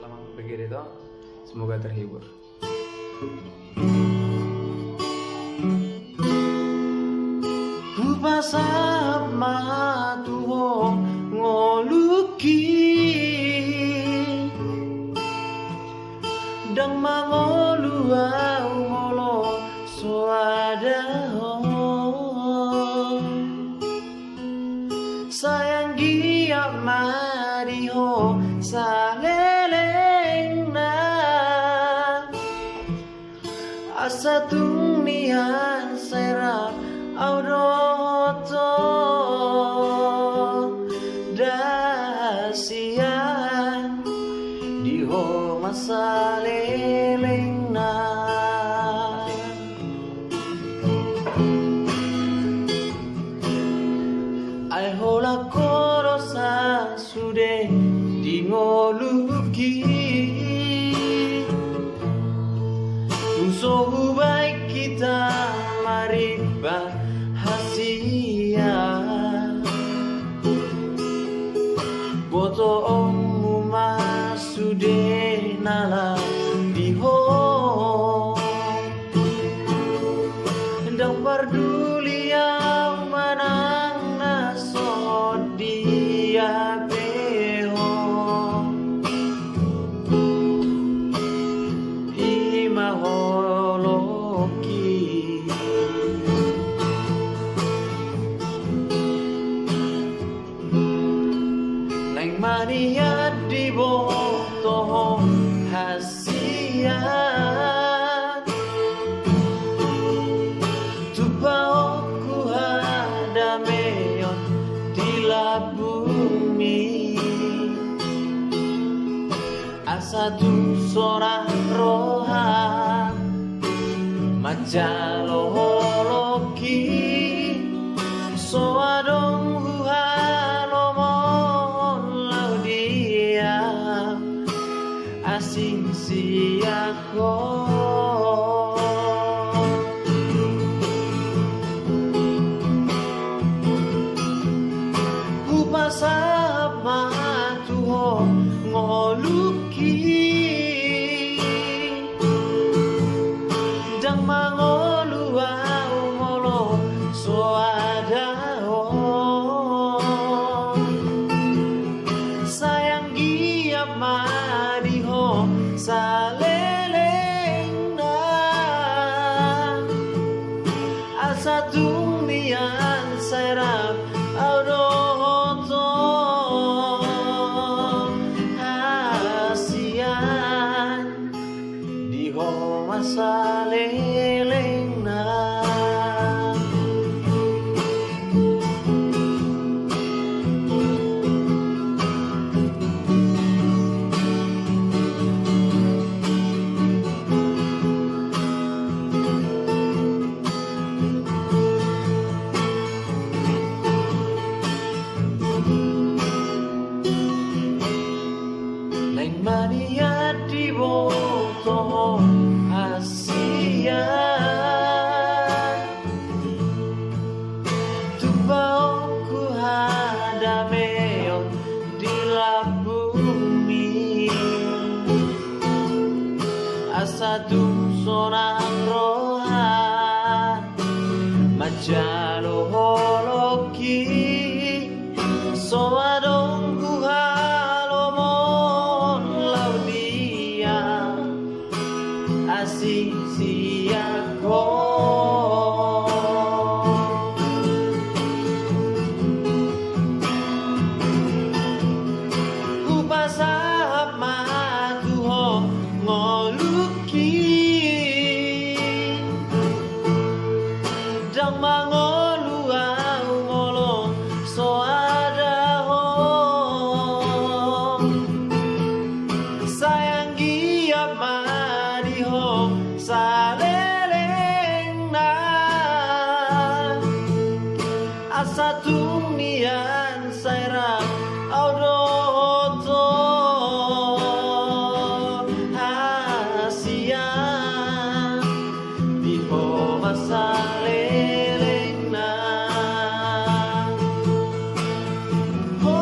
Selamat berpikir itu, semoga terhibur. Pasap matuho ngoluki dang mangolu au ngolo suadaho sayang dia mariho saleleng na asa tunian serap auroto dasian diho masaleleng na ay hola korosa sude di ngoluki so baik kita mari bahasia boto omu masude nala diho ndang parduli yang manang naso dia beho imaholoki nang mania di boto hasia tupaoku ada meyon di labumi asa tu seorang rohan majaloloki soadong huhalomon laudia asing siako upasap matuho ngoluki dang mangolu au ngolo soadaho sayang gia mariho saleleng na asa tumian serap auroto hasian diho masaleleng na neng mania di boto hasia tupaoku hadameo di labumi asa tu sonang rohan majaloloki soadong huhalomon laudia asing siako upasap matuho ngoluki dang mangolu au ngolo soadaho sayang gia mariho saleleng na asa tumian serap auroto hasian diho masaleleng na oh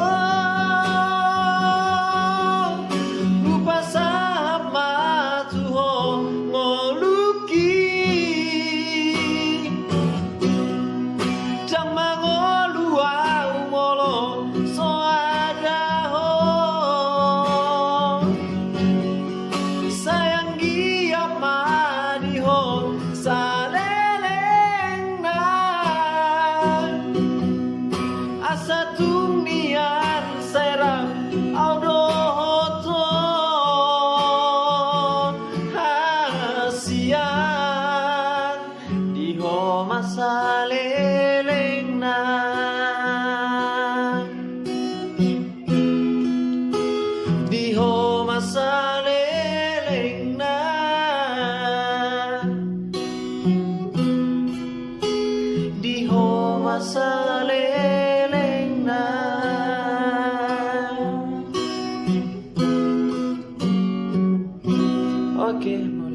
lupa masaleleng na. Di ho masaleleng na. Oke.